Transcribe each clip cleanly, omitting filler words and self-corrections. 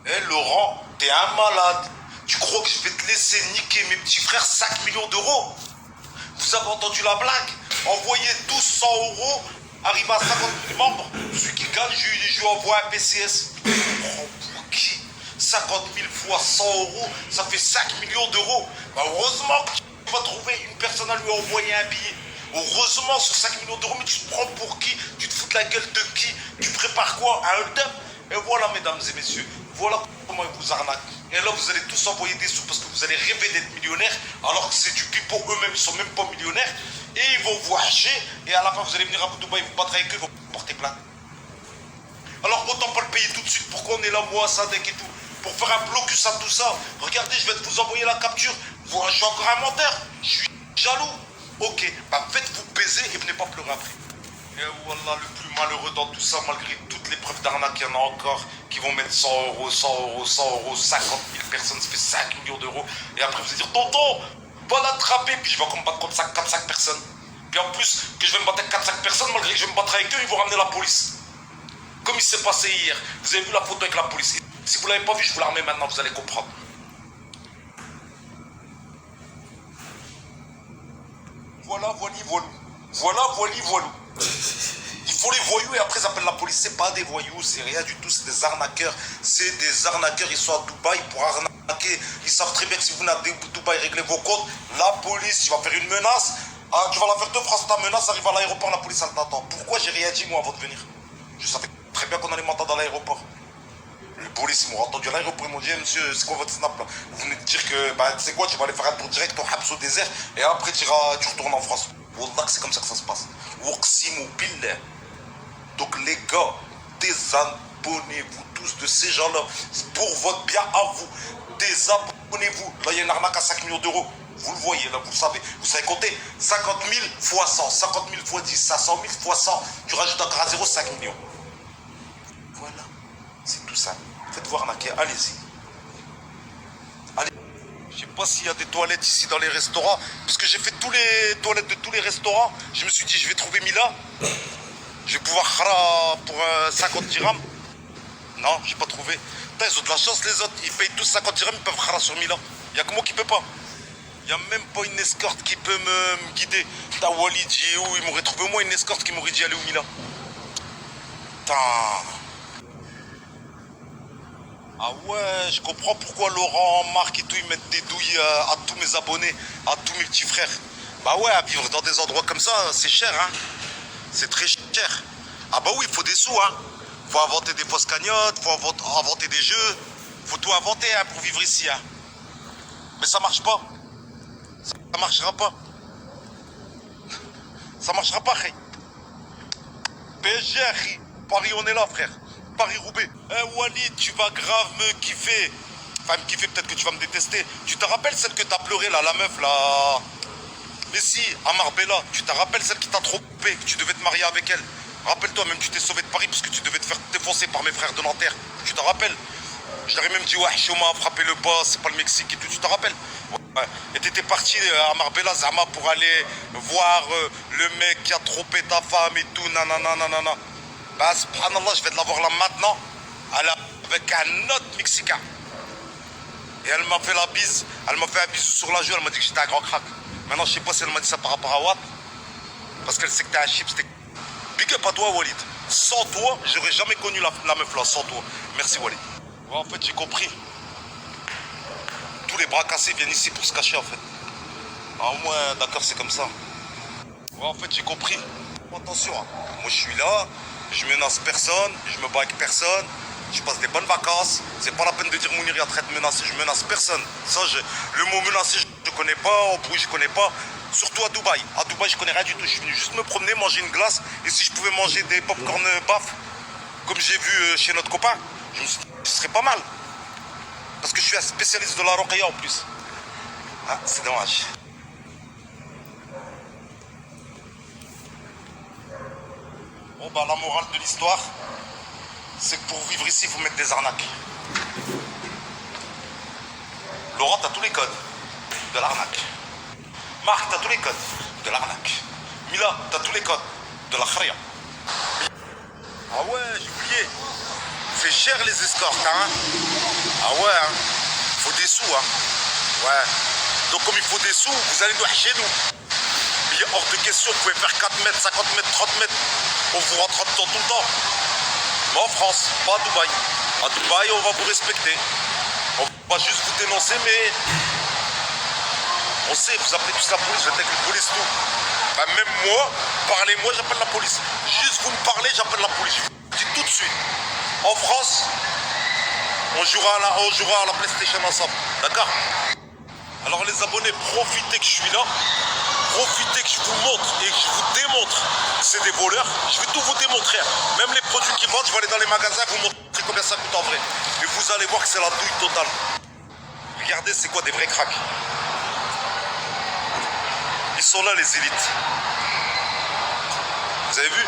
Eh Laurent, t'es un malade. Tu crois que je vais te laisser niquer mes petits frères 5 millions d'euros? Vous avez entendu la blague? Envoyez tous 100 euros, arrive à 50 000 membres. Celui qui gagne, je lui envoie un PCS. Oh, pour qui? 50 000 fois 100 euros, ça fait 5 millions d'euros. Bah, heureusement que tu vas trouver une personne à lui envoyer un billet. Heureusement sur 5 millions d'euros, mais tu te prends pour qui? Tu te fous de la gueule de qui? Tu prépares quoi? Un hold-up? Et voilà, mesdames et messieurs, voilà comment ils vous arnaquent. Et là, vous allez tous envoyer des sous parce que vous allez rêver d'être millionnaire, alors que c'est du pipeau, eux-mêmes, ils sont même pas millionnaires. Et ils vont vous hacher, et à la fin, vous allez venir à Dubaï, vous battre avec eux, ils vont porter plainte. Alors autant pas le payer tout de suite. Pourquoi on est là, moi, Sadek et tout? Pour faire un blocus à tout ça. Regardez, je vais vous envoyer la capture. Je suis encore un menteur. Je suis jaloux. Ok, bah faites-vous baiser et venez pas pleurer après. Et voilà, le plus malheureux dans tout ça, malgré toutes les preuves d'arnaque, il y en a encore qui vont mettre 100 euros, 100 euros, 100 euros, 50 000 personnes, ça fait 5 millions d'euros. Et après, vous allez dire, tonton, va l'attraper. Puis je vais combattre comme ça 4-5 personnes. Puis en plus, que je vais me battre avec 4-5 personnes, malgré que je vais me battre avec eux, ils vont ramener la police. Comme il s'est passé hier. Vous avez vu la photo avec la police. Si vous ne l'avez pas vu, je vous la remets maintenant, vous allez comprendre. Voilà, voili, voilou. Voilà, voili, voilou. Il faut les voyous et après ils appellent la police. C'est pas des voyous, c'est rien du tout, c'est des arnaqueurs. C'est des arnaqueurs, ils sont à Dubaï pour arnaquer. Ils savent très bien que si vous n'avez pas Dubaï, réglez vos comptes. La police, tu vas faire une menace. Ah, tu vas la faire de France, ta menace arrive à l'aéroport, la police elle t'attend. Pourquoi j'ai rien dit moi avant de venir? Je savais très bien qu'on allait m'entendre à l'aéroport. Les polices m'ont entendu à l'aéroport, ils m'ont dit hey, monsieur, c'est quoi votre snap là? Vous venez de dire que, bah tu sais quoi, tu vas aller faire un tour direct au Habs au désert et après tu retournes en France. Wallah, c'est comme ça que ça se passe. Waqsimou billah. Donc les gars, désabonnez-vous tous de ces gens-là. Pour votre bien à vous. Désabonnez-vous. Là, il y a une arnaque à 5 millions d'euros. Vous le voyez, là, vous le savez. Vous savez compter 50 000 fois 100, 50 000 fois 10, 500 000 fois 100. Tu rajoutes encore à 0, 5 millions. Voilà. C'est tout ça. Faites-vous arnaquer. Allez-y. Allez. Je sais pas s'il y a des toilettes ici dans les restaurants. Parce que j'ai fait tous les toilettes de tous les restaurants. Je me suis dit, je vais trouver Mila. Je vais pouvoir khara pour 50 dirhams. Non, j'ai pas trouvé. Putain, ils ont de la chance les autres. Ils payent tous 50 dirhams, ils peuvent khara sur Mila. Y'a que moi qui peux pas. Y'a même pas une escorte qui peut me guider. Putain, Walid, il est où? Il m'aurait trouvé moi une escorte qui m'aurait dit aller où Mila. Putain. Ah ouais, je comprends pourquoi Laurent, Marc et tout, ils mettent des douilles à tous mes abonnés, à tous mes petits frères. Bah ouais, à vivre dans des endroits comme ça, c'est cher, hein. C'est très cher. Ah bah oui, il faut des sous, hein. Faut inventer des fausses cagnottes, faut inventer des jeux. Faut tout inventer, hein, pour vivre ici, hein. Mais ça marche pas. Ça marchera pas. Ça marchera pas, frère. PSG, Paris, on est là, frère. Paris-Roubaix. Eh Walid, tu vas grave me kiffer. Enfin, me kiffer, peut-être que tu vas me détester. Tu te rappelles celle que t'as pleuré, là, la meuf, là? Mais si, à Marbella, tu te rappelles celle qui t'a trompé, que tu devais te marier avec elle? Rappelle-toi, même tu t'es sauvé de Paris parce que tu devais te faire défoncer par mes frères de Nanterre. Tu te rappelles? Je leur ai même dit, ouais, Choma a frappé le boss, c'est pas le Mexique et tout, tu te rappelles? Ouais. Et t'étais parti à Marbella, Zama, pour aller voir le mec qui a trompé ta femme et tout, nanana, nanana. Bah, subhanallah, je vais te la voir là maintenant, avec un autre Mexicain. Et elle m'a fait la bise, elle m'a fait un bisou sur la joue, elle m'a dit que j'étais un grand crack. Maintenant, je sais pas si elle m'a dit ça par rapport à Watt, parce qu'elle sait que t'es un chip, c'était... Big up à toi, Walid. Sans toi, j'aurais jamais connu la meuf là, sans toi. Merci, Walid. Ouais, en fait, j'ai compris. Tous les bras cassés viennent ici pour se cacher, en fait. Ah, au moins, d'accord, c'est comme ça. Ouais, en fait, j'ai compris. Attention, hein. Moi, je suis là, je menace personne, je me bats avec personne. Je passe des bonnes vacances. C'est pas la peine de dire Mounir est en train de menacer. Je menace personne. Ça, le mot menacer, je connais pas. Au bruit, je connais pas. Surtout à Dubaï. À Dubaï, je connais rien du tout. Je suis venu juste me promener, manger une glace. Et si je pouvais manger des popcorn baf, comme j'ai vu chez notre copain, je me suis dit, ce serait pas mal. Parce que je suis un spécialiste de la roquilla en plus. Ah, c'est dommage. Bon, bah, la morale de l'histoire, c'est que pour vivre ici, il faut mettre des arnaques. Laurent, t'as tous les codes de l'arnaque. Marc, t'as tous les codes de l'arnaque. Mila, t'as tous les codes de la khria. Ah ouais, j'ai oublié. fait cher les escortes, hein. Ah ouais, hein. Faut des sous, hein. Ouais. Donc comme il faut des sous, vous allez nous chez nous. Il est hors de question, vous pouvez faire 4 mètres, 50 mètres, 30 mètres. On vous rentre dedans tout le temps. Mais en France, pas à Dubaï. À Dubaï, on va vous respecter. On va juste vous dénoncer, mais... On sait, vous appelez tous la police, vous êtes avec la police, tout. Bah, même moi, parlez-moi, j'appelle la police. Juste vous me parlez, j'appelle la police. Je vous dis tout de suite. En France, on jouera à la PlayStation ensemble. D'accord? Alors les abonnés, profitez que je suis là. Profitez que je vous montre et que je vous démontre que c'est des voleurs. Je vais tout vous démontrer. Même les produits qu'ils vendent, je vais aller dans les magasins vous montrer combien ça coûte en vrai. Et vous allez voir que c'est la douille totale. Regardez, c'est quoi des vrais cracks. Ils sont là les élites. Vous avez vu?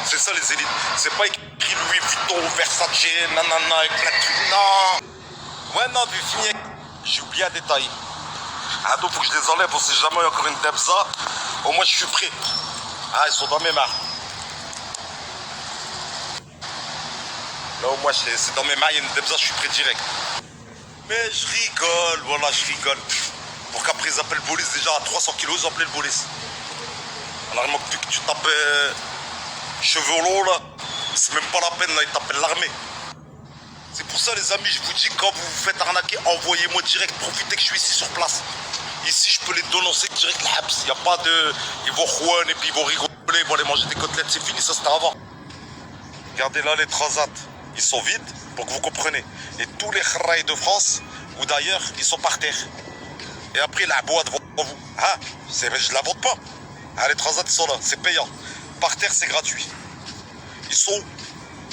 C'est ça les élites. C'est pas écrit Louis Vuitton, Versace, nanana, avec plein de trucs. Non. Ouais, non, j'ai fini. J'ai oublié un détail. Ah, donc faut que je les enlève, on sait jamais, il y a encore une debza. Au moins je suis prêt. Ah, ils sont dans mes mains. Là au moins c'est dans mes mains, il y a une debza, je suis prêt direct. Mais je rigole, voilà, je rigole. Pour qu'après ils appellent le police, déjà à 300 kilos, ils appellent le police. Alors il manque plus que tu tapes cheveux longs là. C'est même pas la peine, là, ils t'appellent l'armée. C'est pour ça les amis, je vous dis, quand vous vous faites arnaquer, envoyez-moi direct, profitez que je suis ici sur place. Ici, je peux les dénoncer direct, il n'y a pas de... Ils vont Juan et puis ils vont rigoler, ils vont aller manger des côtelettes, c'est fini, ça c'était avant. Regardez là les transats, ils sont vides, pour que vous compreniez. Et tous les khraïs de France, ou d'ailleurs, ils sont par terre. Et après, la boîte devant vous. Ah, je ne la vende pas. Ah, les transats, ils sont là, c'est payant. Par terre, c'est gratuit. Ils sont où?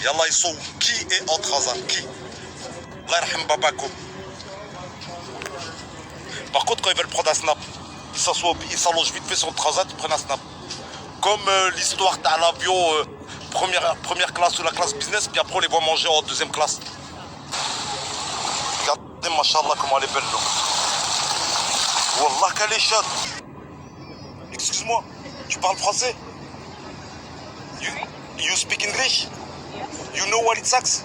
Yallah, ils sont où? Qui est en transat? Qui? Allah yarham babakoum. Par contre, quand ils veulent prendre un snap, ils s'allongent vite fait sur le transat, ils prennent un snap. Comme l'histoire d'un avion première classe ou la classe business, puis après on les voit manger en deuxième classe. Regardez, machallah, comment elle est belle là. Wallah, qu'elle est chaude. Excuse-moi, tu parles français? You speak English? You know what it sucks?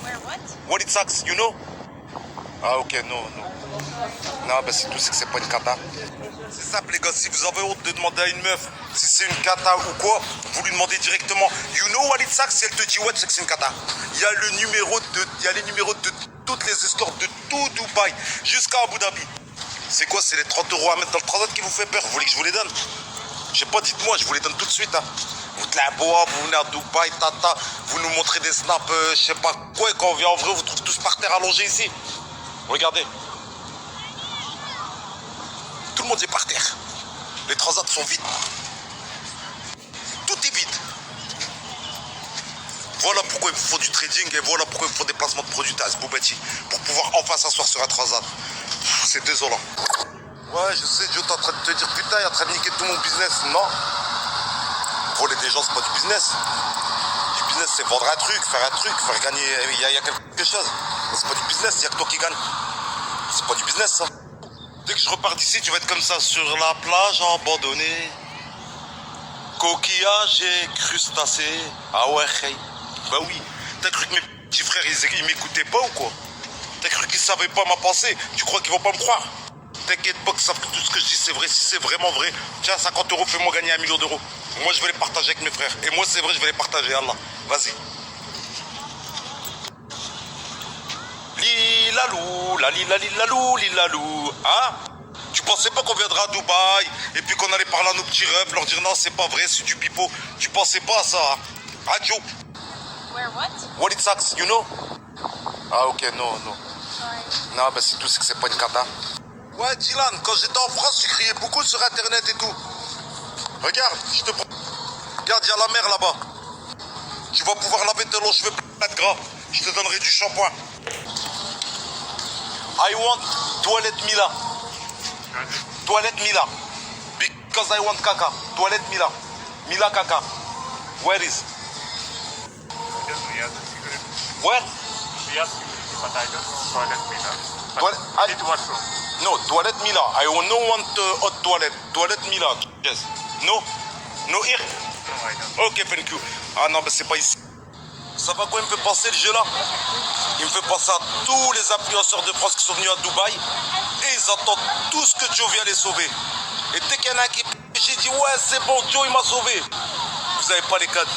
Where what? What it sucks, you know? Ah ok, non. Non, ben c'est tout, c'est que c'est pas une cata. C'est simple les gars, si vous avez honte de demander à une meuf si c'est une cata ou quoi, vous lui demandez directement You know what it sucks? Si elle te dit ouais, c'est que c'est une cata. Il y a les numéros de toutes les escortes de tout Dubaï jusqu'à Abu Dhabi. C'est quoi? C'est les 30 € à mettre dans le transat qui vous fait peur? Vous voulez que je vous les donne? Je sais pas, dites-moi, je vous les donne tout de suite. Hein. Vous êtes là, vous venez à Dubaï, tata, vous nous montrez des snaps, je sais pas quoi, et quand on vient en vrai, vous trouvez tous par terre allongés ici. Regardez. Tout le monde est par terre. Les transats sont vides. Tout est vide. Voilà pourquoi il vous faut du trading et voilà pourquoi il vous faut des placements de produits TAS, Boubati, pour pouvoir enfin s'asseoir sur un transat. C'est désolant. Ouais, je sais, Joe, t'es en train de te dire putain, il est en train de niquer tout mon business. Non. Voler des gens, c'est pas du business. Du business, c'est vendre un truc, faire gagner. Il y a quelque chose. Mais c'est pas du business, il y a que toi qui gagne. C'est pas du business, ça. Dès que je repars d'ici, tu vas être comme ça, sur la plage abandonnée. Coquillages et crustacés. Ah ouais, hey. Bah oui. T'as cru que mes petits frères, ils m'écoutaient pas ou quoi? T'as cru qu'ils savaient pas ma pensée? Tu crois qu'ils vont pas me croire? T'inquiète pas que ça, tout ce que je dis c'est vrai. Si c'est vraiment vrai, tiens, 50 €, fais-moi gagner 1 million d'euros. Moi, je vais les partager avec mes frères. Et moi, c'est vrai, je vais les partager, Allah. Vas-y. Lilalou, lilalou, lilalou. Hein? Tu pensais pas qu'on viendra à Dubaï et puis qu'on allait parler à nos petits rêves, leur dire non, c'est pas vrai, c'est du pipeau. Tu pensais pas à ça, hein? Ah, Joe? Where what? What it sucks, you know? Ah, ok, non. Sorry. Non, ben c'est tout, c'est que c'est pas une cata. Ouais, Dylan, quand j'étais en France, je criais beaucoup sur Internet et tout. Regarde, je te prends. Regarde, il y a la mer là-bas. Tu vas pouvoir laver tes longs cheveux pleins de gras. Je te donnerai du shampoing. I want toilette Mila. Toilette Mila. Because I want caca. Toilette Mila. Mila caca. Where is? Where? Yes, but I don't know toilet Mila. Toilet, It washroom. no, toilette Mila. I no want hot toilet. Toilette Mila. Yes. No? No here? No, I don't. Ok, thank you. Ah non, mais c'est pas ici. Ça va quoi, il me fait penser le jeu là? Il me fait penser à tous les influenceurs de France qui sont venus à Dubaï et ils attendent tous que Joe vienne les sauver. Et dès qu'il y en a un qui... J'ai dit ouais c'est bon, Joe il m'a sauvé. Vous avez pas les codes.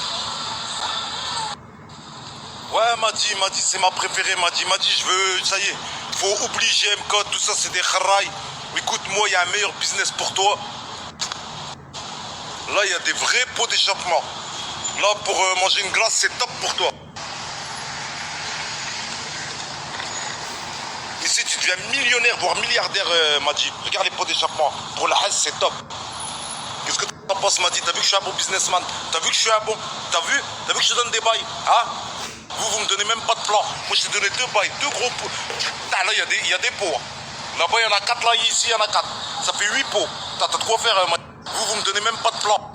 Ouais m'a dit c'est ma préférée, m'a dit je veux, ça y est, faut oublier GM Code, tout ça c'est des kharaï. Écoute moi il y a un meilleur business pour toi. Là il y a des vrais pots d'échappement. Là pour manger une glace c'est top pour toi. Ici tu deviens millionnaire voire milliardaire m'a dit. Regarde les pots d'échappement. Pour la haine c'est top. Qu'est-ce que t'en penses m'a dit? T'as vu que je suis un bon businessman? T'as vu que je suis un bon? T'as vu que je te donne des bails? Hein? Vous me donnez même pas de plan. Moi je t'ai donné 2 bails, 2 gros pots. Putain là il y a des pots. Hein. Là-bas il y en a 4, là ici il y en a 4. Ça fait 8 pots. T'as de quoi faire. Vous me donnez même pas de plan.